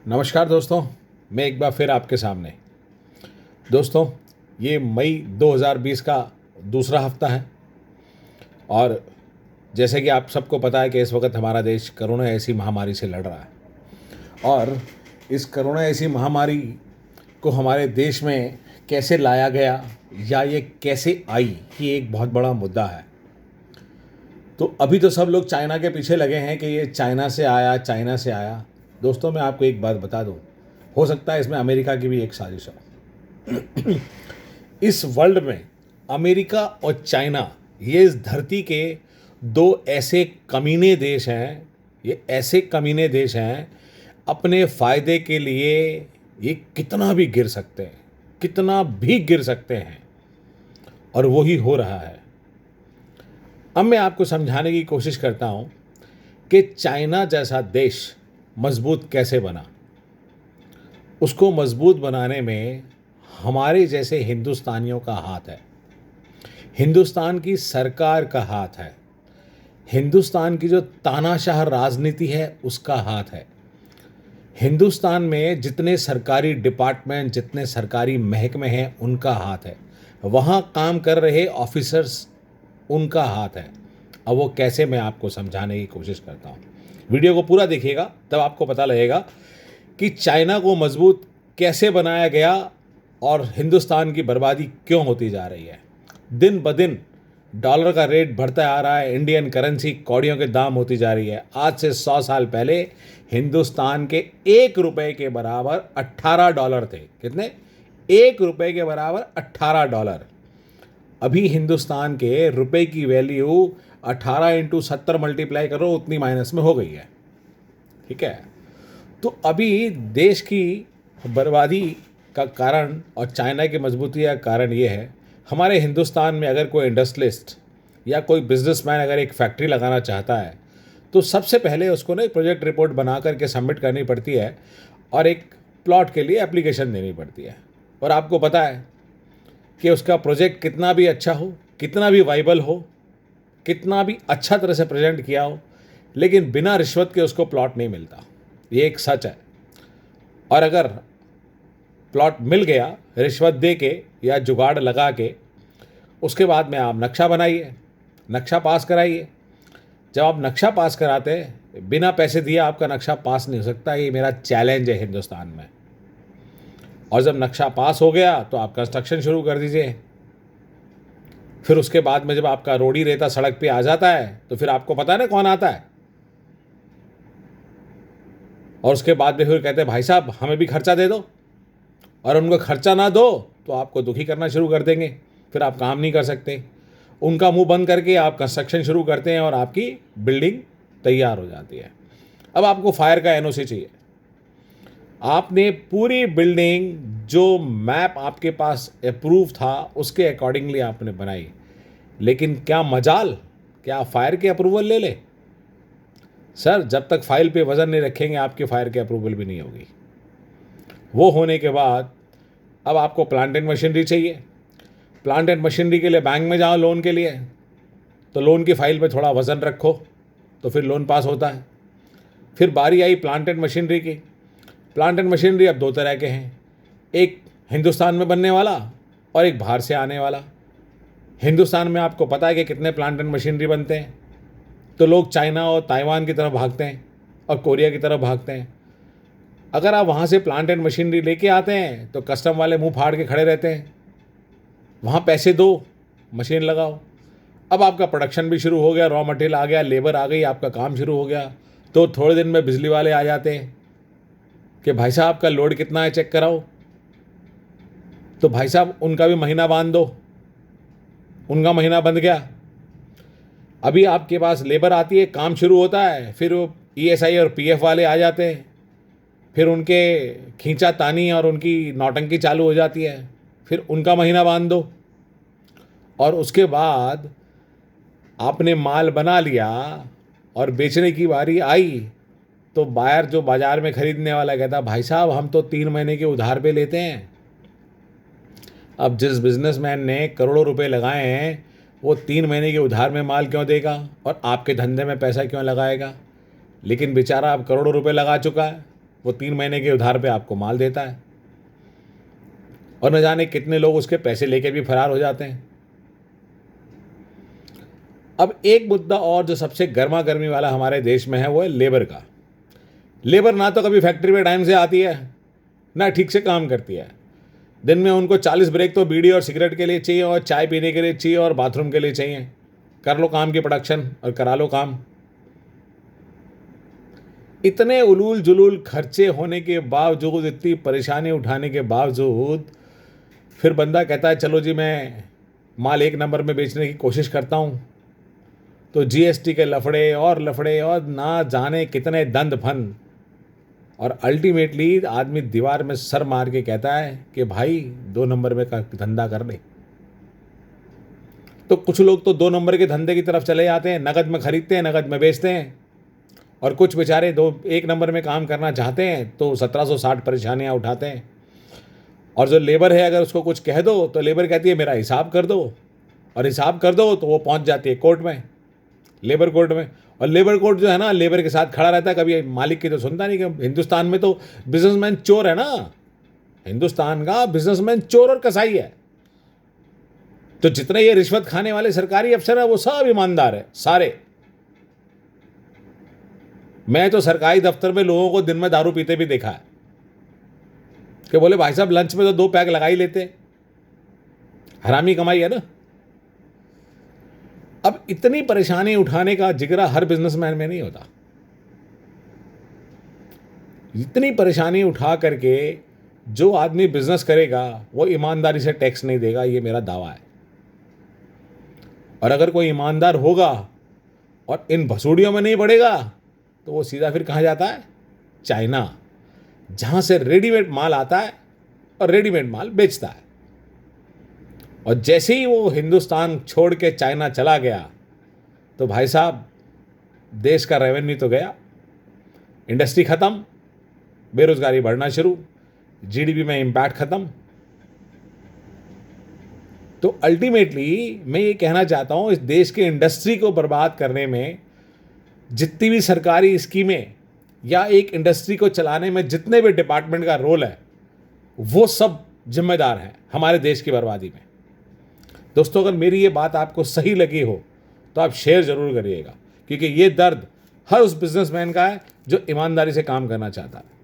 नमस्कार दोस्तों, मैं एक बार फिर आपके सामने। दोस्तों, ये मई 2020 का दूसरा हफ्ता है और जैसे कि आप सबको पता है कि इस वक्त हमारा देश कोरोना ऐसी महामारी से लड़ रहा है और इस कोरोना ऐसी महामारी को हमारे देश में कैसे लाया गया या ये कैसे आई, ये एक बहुत बड़ा मुद्दा है। तो अभी तो सब लोग चाइना के पीछे लगे हैं कि ये चाइना से आया। दोस्तों, मैं आपको एक बात बता दूं, हो सकता है इसमें अमेरिका की भी एक साजिश हो। इस वर्ल्ड में अमेरिका और चाइना, ये इस धरती के दो ऐसे कमीने देश हैं, ये ऐसे कमीने देश हैं, अपने फ़ायदे के लिए ये कितना भी गिर सकते हैं, कितना भी गिर सकते हैं, और वही हो रहा है। अब मैं आपको समझाने की कोशिश करता हूँ कि चाइना जैसा देश मजबूत कैसे बना। उसको मजबूत बनाने में हमारे जैसे हिंदुस्तानियों का हाथ है, हिंदुस्तान की सरकार का हाथ है, हिंदुस्तान की जो तानाशाह राजनीति है उसका हाथ है। हिंदुस्तान में जितने सरकारी डिपार्टमेंट, जितने सरकारी महकमे हैं, उनका हाथ है। वहाँ काम कर रहे ऑफिसर्स, उनका हाथ है। अब वो कैसे, मैं आपको समझाने की कोशिश करता हूँ। वीडियो को पूरा देखिएगा, तब आपको पता लगेगा कि चाइना को मजबूत कैसे बनाया गया और हिंदुस्तान की बर्बादी क्यों होती जा रही है। दिन ब दिन डॉलर का रेट बढ़ता आ रहा है, इंडियन करेंसी कौड़ियों के दाम होती जा रही है। आज से 100 साल पहले हिंदुस्तान के 1 रुपए के बराबर $18 थे। कितने? 1 रुपए के बराबर $18। अभी हिंदुस्तान के रुपए की वैल्यू 18 इंटू 70 मल्टीप्लाई करो, उतनी माइनस में हो गई है। ठीक है, तो अभी देश की बर्बादी का कारण और चाइना की मजबूती का कारण ये है, हमारे हिंदुस्तान में अगर कोई इंडस्ट्रियलिस्ट या कोई बिजनेसमैन अगर एक फैक्ट्री लगाना चाहता है तो सबसे पहले उसको ना एक प्रोजेक्ट रिपोर्ट बना करके सबमिट करनी पड़ती है और एक प्लॉट के लिए एप्लीकेशन देनी पड़ती है। और आपको पता है कि उसका प्रोजेक्ट कितना भी अच्छा हो, कितना भी वाइबल हो, कितना भी अच्छा तरह से प्रेजेंट किया हो, लेकिन बिना रिश्वत के उसको प्लॉट नहीं मिलता। ये एक सच है। और अगर प्लॉट मिल गया रिश्वत दे के या जुगाड़ लगा के, उसके बाद में आप नक्शा बनाइए, नक्शा पास कराइए। जब आप नक्शा पास कराते, बिना पैसे दिए आपका नक्शा पास नहीं हो सकता। ये मेरा चैलेंज है हिंदुस्तान में। और जब नक्शा पास हो गया तो आप कंस्ट्रक्शन शुरू कर दीजिए। फिर उसके बाद में जब आपका रोड़ी रेता सड़क पे आ जाता है तो फिर आपको पता है ना कौन आता है। और उसके बाद में फिर कहते हैं भाई साहब हमें भी खर्चा दे दो, और उनको खर्चा ना दो तो आपको दुखी करना शुरू कर देंगे, फिर आप काम नहीं कर सकते। उनका मुंह बंद करके आप कंस्ट्रक्शन शुरू करते हैं और आपकी बिल्डिंग तैयार हो जाती है। अब आपको फायर का एनओसी चाहिए। आपने पूरी बिल्डिंग, जो मैप आपके पास अप्रूव था उसके अकॉर्डिंगली आपने बनाई, लेकिन क्या मजाल, क्या फायर की अप्रूवल ले ले? सर, जब तक फाइल पे वज़न नहीं रखेंगे आपकी फायर की अप्रूवल भी नहीं होगी। वो होने के बाद अब आपको प्लांट एंड मशीनरी चाहिए। प्लांट एंड मशीनरी के लिए बैंक में जाओ लोन के लिए, तो लोन की फाइल पे थोड़ा वज़न रखो तो फिर लोन पास होता है। फिर बारी आई प्लांट एंड मशीनरी की। प्लांट एंड मशीनरी अब दो तरह के हैं, एक हिंदुस्तान में बनने वाला और एक बाहर से आने वाला। हिंदुस्तान में आपको पता है कि कितने प्लांट एंड मशीनरी बनते हैं, तो लोग चाइना और ताइवान की तरफ भागते हैं और कोरिया की तरफ भागते हैं। अगर आप वहाँ से प्लांट एंड मशीनरी लेके आते हैं तो कस्टम वाले मुंह फाड़ के खड़े रहते हैं। वहाँ पैसे दो, मशीन लगाओ। अब आपका प्रोडक्शन भी शुरू हो गया, रॉ मटेरियल आ गया, लेबर आ गई, आपका काम शुरू हो गया, तो थोड़े दिन में बिजली वाले आ जाते हैं कि भाई साहब आपका लोड कितना है चेक कराओ। तो भाई साहब उनका भी महीना बांध दो, उनका महीना बंध गया। अभी आपके पास लेबर आती है, काम शुरू होता है, फिर वो ईएसआई और पीएफ वाले आ जाते हैं, फिर उनके खींचा तानी और उनकी नौटंकी चालू हो जाती है, फिर उनका महीना बांध दो। और उसके बाद आपने माल बना लिया और बेचने की बारी आई तो बायर, जो बाज़ार में ख़रीदने वाला, कहता भाई साहब हम तो 3 महीने के उधार पे लेते हैं। अब जिस बिजनेसमैन ने करोड़ों रुपए लगाए हैं वो 3 महीने के उधार में माल क्यों देगा और आपके धंधे में पैसा क्यों लगाएगा? लेकिन बेचारा अब करोड़ों रुपए लगा चुका है, वो 3 महीने के उधार पे आपको माल देता है और न जाने कितने लोग उसके पैसे लेके भी फरार हो जाते हैं। अब एक मुद्दा और जो सबसे गर्मा गर्मी वाला हमारे देश में है वो है लेबर का। लेबर ना तो कभी फैक्ट्री में टाइम से आती है, ना ठीक से काम करती है। दिन में उनको 40 ब्रेक तो बीड़ी और सिगरेट के लिए चाहिए और चाय पीने के लिए चाहिए और बाथरूम के लिए चाहिए। कर लो काम की प्रोडक्शन और करा लो काम। इतने उलूल जुलूल खर्चे होने के बावजूद, इतनी परेशानी उठाने के बावजूद फिर बंदा कहता है चलो जी मैं माल 1 नंबर में बेचने की कोशिश करता हूँ। तो जीएसटी के लफड़े और ना जाने कितने दंड फन, और अल्टीमेटली आदमी दीवार में सर मार के कहता है कि भाई 2 नंबर में का धंधा कर ले। तो कुछ लोग तो 2 नंबर के धंधे की तरफ चले जाते हैं, नगद में खरीदते हैं, नगद में बेचते हैं, और कुछ बेचारे 1 नंबर में काम करना चाहते हैं तो 1760 परेशानियां उठाते हैं। और जो लेबर है अगर उसको कुछ कह दो तो लेबर कहती है मेरा हिसाब कर दो, और हिसाब कर दो तो वो पहुंच जाती है कोर्ट में, लेबर कोर्ट में। और लेबर कोर्ट जो है ना लेबर के साथ खड़ा रहता है, कभी मालिक की तो सुनता नहीं। कि हिंदुस्तान में तो बिजनेसमैन चोर है ना, हिंदुस्तान का बिजनेसमैन चोर और कसाई है। तो जितने ये रिश्वत खाने वाले सरकारी अफसर है वो सब ईमानदार है सारे। मैं तो सरकारी दफ्तर में लोगों को दिन में दारू पीते भी देखा है कि बोले भाई साहब लंच में तो 2 पैक लगा ही लेते। हरामी कमाई है ना। अब इतनी परेशानी उठाने का जिगरा हर बिजनेसमैन में नहीं होता। इतनी परेशानी उठा करके जो आदमी बिजनेस करेगा वो ईमानदारी से टैक्स नहीं देगा, ये मेरा दावा है। और अगर कोई ईमानदार होगा और इन भसूड़ियों में नहीं पड़ेगा तो वो सीधा फिर कहाँ जाता है? चाइना, जहाँ से रेडीमेड माल आता है और रेडीमेड माल बेचता है। और जैसे ही वो हिंदुस्तान छोड़ के चाइना चला गया तो भाई साहब देश का रेवेन्यू तो गया, इंडस्ट्री ख़त्म, बेरोजगारी बढ़ना शुरू, जीडीपी में इम्पैक्ट ख़त्म। तो अल्टीमेटली मैं ये कहना चाहता हूँ इस देश के इंडस्ट्री को बर्बाद करने में जितनी भी सरकारी स्कीमें या एक इंडस्ट्री को चलाने में जितने भी डिपार्टमेंट का रोल है वो सब जिम्मेदार हैं हमारे देश की बर्बादी में। दोस्तों अगर मेरी ये बात आपको सही लगी हो तो आप शेयर ज़रूर करिएगा, क्योंकि ये दर्द हर उस बिजनेसमैन का है जो ईमानदारी से काम करना चाहता है।